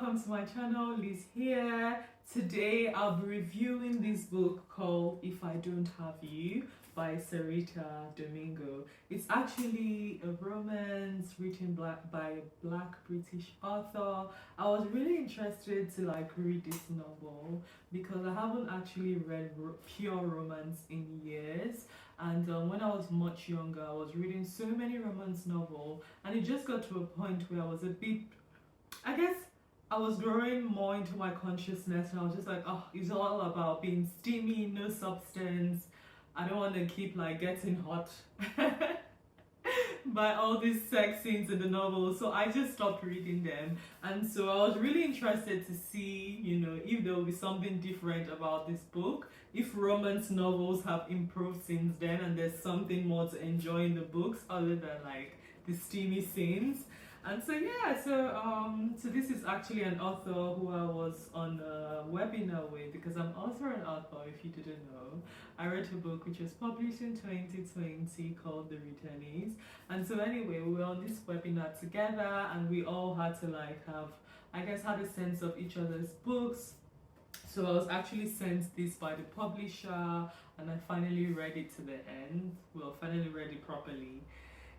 welcome to my channel. Lize here. Today I'll be reviewing this book called If I Don't Have You by Sareeta Domingo. It's actually a romance written by a black British author. I was really interested to read this novel because I haven't actually read pure romance in years. And when I was much younger, I was reading so many romance novels, and it just got to a point where I was a bit, I guess I was growing more into my consciousness, and I was just like, oh, it's all about being steamy, no substance. I don't want to keep getting hot by all these sex scenes in the novel, so I just stopped reading them. And so I was really interested to see, if there will be something different about this book, if romance novels have improved since then and there's something more to enjoy in the books other than the steamy scenes. And so yeah, so this is actually an author who I was on a webinar with, because I'm also an author, if you didn't know. I wrote a book which was published in 2020 called The Returnees. And so anyway, we were on this webinar together, and we all had to had a sense of each other's books. So I was actually sent this by the publisher, and I finally read it to the end. Well, finally read it properly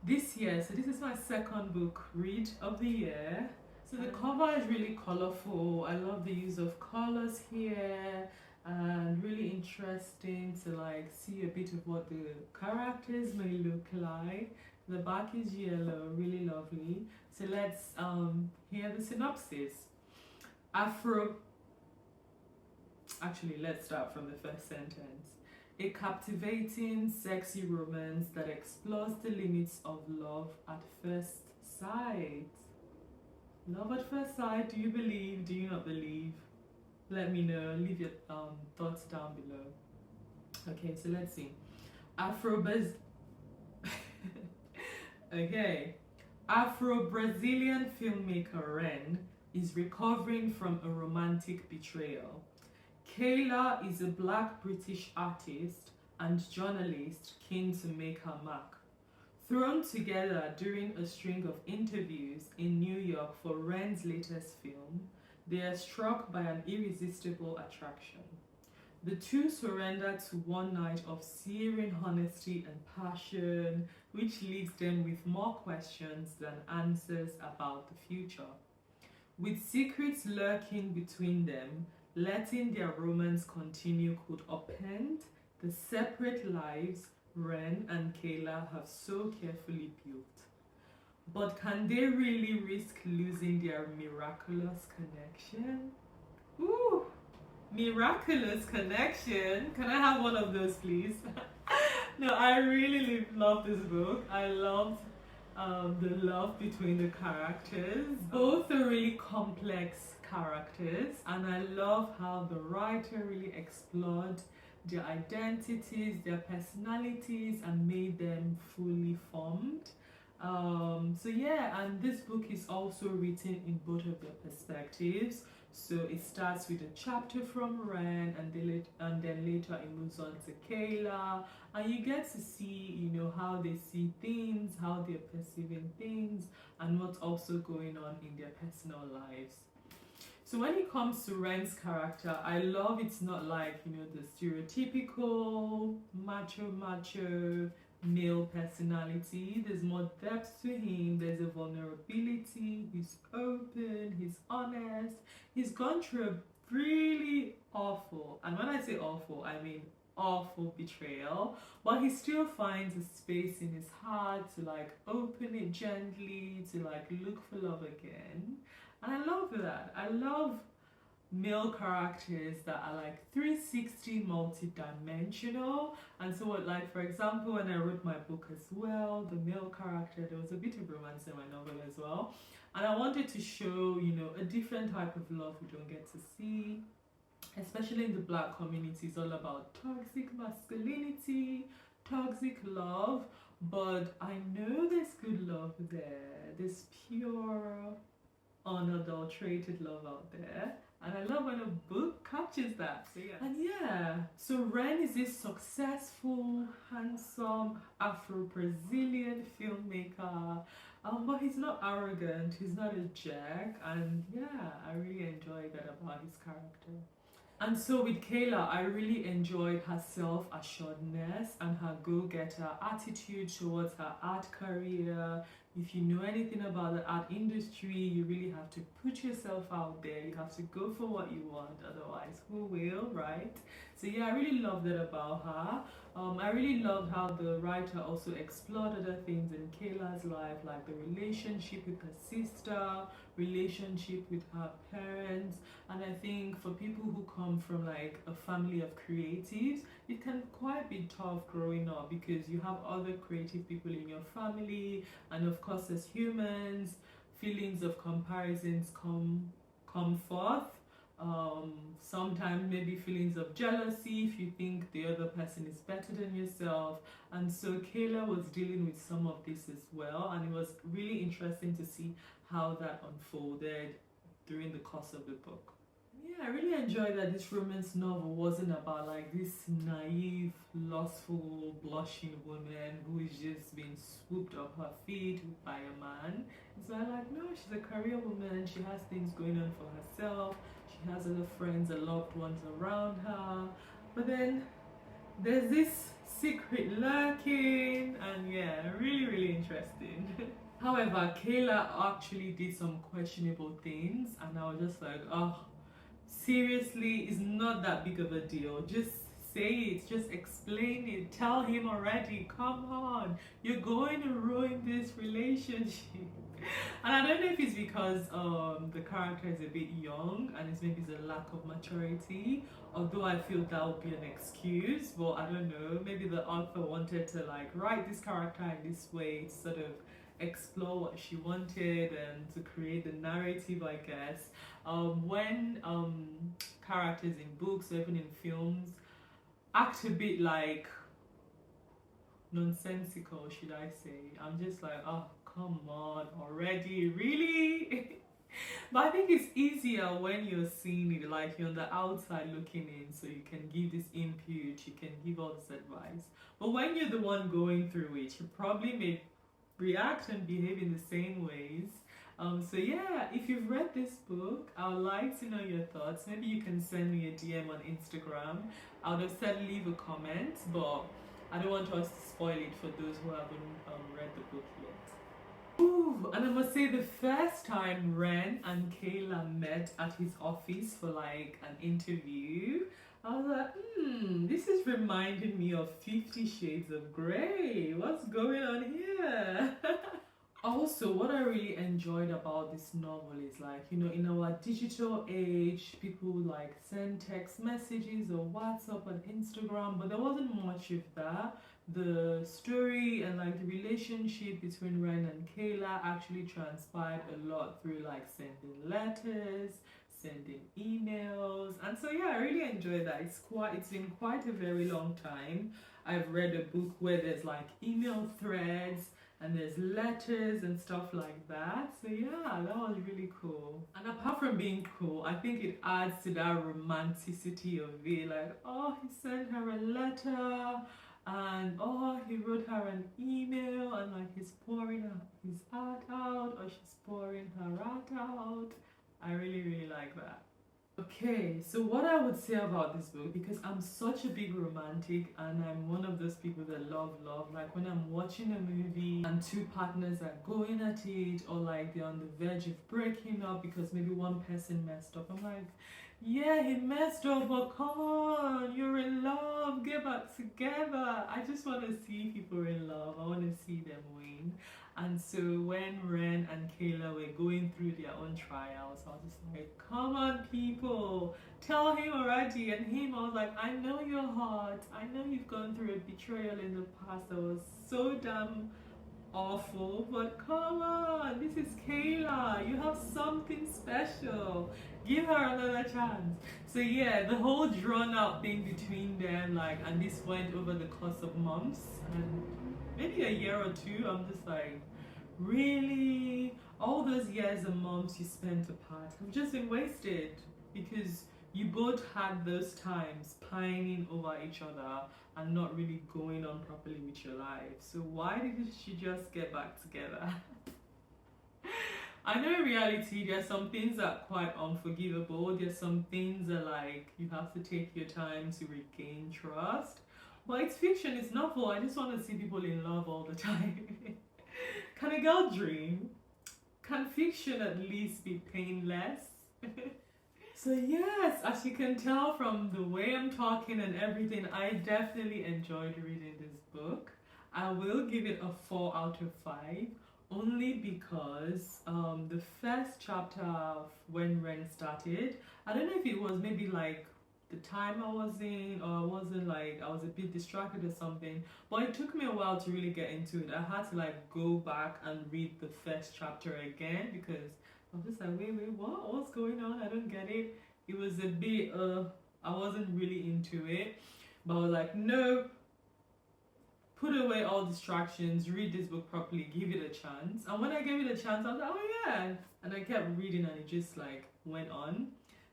this year. So this is my second book read of the year. So the cover is really colorful. I love the use of colors here, and really interesting to see a bit of what the characters may look like. The back is yellow, really lovely. So let's hear the synopsis. Actually, let's start from the first sentence. A captivating, sexy romance that explores the limits of love at first sight. Love at first sight, do you believe? Do you not believe? Let me know, leave your thoughts down below. Okay, so let's see. Afro-Brazilian filmmaker Ren is recovering from a romantic betrayal. Kayla is a black British artist and journalist keen to make her mark. Thrown together during a string of interviews in New York for Ren's latest film, they are struck by an irresistible attraction. The two surrender to one night of searing honesty and passion, which leaves them with more questions than answers about the future. With secrets lurking between them, letting their romance continue could upend the separate lives Ren and Kayla have so carefully built. But can they really risk losing their miraculous connection? Ooh, miraculous connection. Can I have one of those, please? No, I really love this book. I love the love between the characters. Both are really complex characters, and I love how the writer really explored their identities, their personalities, and made them fully formed. So yeah, and this book is also written in both of their perspectives. So it starts with a chapter from Ren, and then later it moves on to Kayla, and you get to see, how they see things, how they're perceiving things, and what's also going on in their personal lives. So when it comes to Ren's character, I love it's not the stereotypical macho male personality. There's more depth to him. There's a vulnerability. He's open. He's honest. He's gone through a really awful, and when I say awful, I mean awful betrayal, but he still finds a space in his heart to open it gently, to look for love again. And I love that. I love male characters that are 360 multi-dimensional. And so for example, when I wrote my book as well, the male character, there was a bit of romance in my novel as well, and I wanted to show a different type of love we don't get to see, especially in the black community. It's all about toxic masculinity, toxic love, but I know there's good love there. There's pure, unadulterated love out there, and I love when a book captures that. So yeah. And yeah, so Ren is this successful, handsome Afro-Brazilian filmmaker, But he's not arrogant, he's not a jerk, and yeah, I really enjoyed that about his character. And so with Kayla, I really enjoyed her self-assuredness and her go-getter attitude towards her art career. If you know anything about the art industry, you really have to put yourself out there. You have to go for what you want, otherwise who will, right? So yeah, I really loved that about her. I really loved how the writer also explored other things in Kayla's life, like the relationship with her sister, relationship with her parents. And I think for people who come from like a family of creatives, it can quite be tough growing up because you have other creative people in your family, and of course as humans, feelings of comparisons come forth. Sometimes maybe feelings of jealousy if you think the other person is better than yourself. And so Kayla was dealing with some of this as well, and it was really interesting to see how that unfolded during the course of the book. Yeah, I really enjoyed that this romance novel wasn't about like this naive, lustful, blushing woman who is just being swooped off her feet by a man. It's like, no, she's a career woman, she has things going on for herself, she has other friends and loved ones around her. But then there's this secret lurking, and yeah, really, really interesting. However, Kayla actually did some questionable things, and I was just like, oh, seriously, it's not that big of a deal. Just say it, just explain it, tell him already. Come on, you're going to ruin this relationship. And I don't know if it's because the character is a bit young and it's maybe a lack of maturity, although I feel that would be an excuse. But I don't know, maybe the author wanted to like write this character in this way to sort of explore what she wanted and to create the narrative, I guess. When characters in books or even in films act a bit like nonsensical, should I say, I'm just like, oh, come on already, really? But I think it's easier when you're seeing it, like you're on the outside looking in, so you can give this input, you can give all this advice. But when you're the one going through it, you probably may react and behave in the same ways. So yeah, if you've read this book, I would like to know your thoughts. Maybe you can send me a DM on Instagram. I would have said leave a comment, but I don't want us to spoil it for those who haven't read the book yet. Ooh, and I must say, the first time Ren and Kayla met at his office for like an interview, I was like, this is reminding me of 50 Shades of Grey. What's going on here? Also, what I really enjoyed about this novel is like, you know, in our digital age, people like send text messages or WhatsApp and Instagram, but there wasn't much of that. The story and like the relationship between Ren and Kayla actually transpired a lot through like sending letters, sending emails, and so yeah, I really enjoyed that. It's been quite a very long time I've read a book where there's like email threads and there's letters and stuff like that. So yeah, that was really cool. And apart from being cool, I think it adds to that romanticity of it. Like, oh, he sent her a letter, and oh, he wrote her an email, and like he's pouring his heart out, or she's pouring her heart out. I really, really like that. Okay, so what I would say about this book, because I'm such a big romantic and I'm one of those people that love, like when I'm watching a movie and two partners are going at it, or like they're on the verge of breaking up because maybe one person messed up, I'm like, yeah, he messed up, but come on, you're in love, get back together. I just want to see people in love, I want to see them win. And so when Ren and Kayla were going through their own trials, I was just like, come on people, tell him already. And him, I was like, I know your heart, I know you've gone through a betrayal in the past that was so damn awful, but come on, this is Kayla, you have something special, give her another chance. So yeah, the whole drawn out thing between them, like, and this went over the course of months and maybe a year or two. I'm just like, really? All those years and months you spent apart have just been wasted because you both had those times pining over each other and not really going on properly with your life. So why didn't you just get back together? I know in reality there's some things that are quite unforgivable. There's some things that like you have to take your time to regain trust. But it's fiction, it's novel. I just want to see people in love all the time. Can a girl dream? Can fiction at least be painless? So yes, as you can tell from the way I'm talking and everything, I definitely enjoyed reading this book. I will give it a 4 out of 5, only because the first chapter of when Ren started, I don't know if it was maybe like the time I was in, or I wasn't like, I was a bit distracted or something, but it took me a while to really get into it. I had to like go back and read the first chapter again because I was just like, wait, what's going on? I don't get it. It was a bit, I wasn't really into it, but I was like, no, put away all distractions, read this book properly, give it a chance. And when I gave it a chance, I was like, oh yeah, and I kept reading and it just like went on.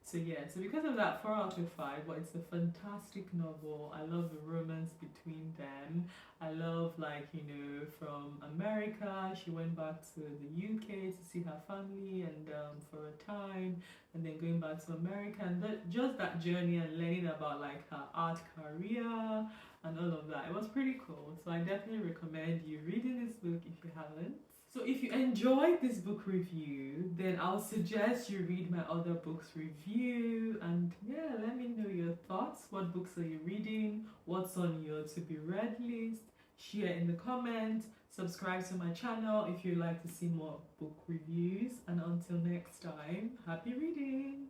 So yeah, so because of that, 4 out of 5, but it's a fantastic novel. I love the romance between them. I love, like, you know, from America, she went back to the UK to see her family and for a time, and then going back to America, and just that journey and learning about like her art career and all of that. It was pretty cool. So I definitely recommend you reading this book if you haven't. So if you enjoyed this book review, then I'll suggest you read my other books review, and yeah, let me know your thoughts. What books are you reading? What's on your to be read list? Share in the comments. Subscribe to my channel if you'd like to see more book reviews, and until next time, happy reading!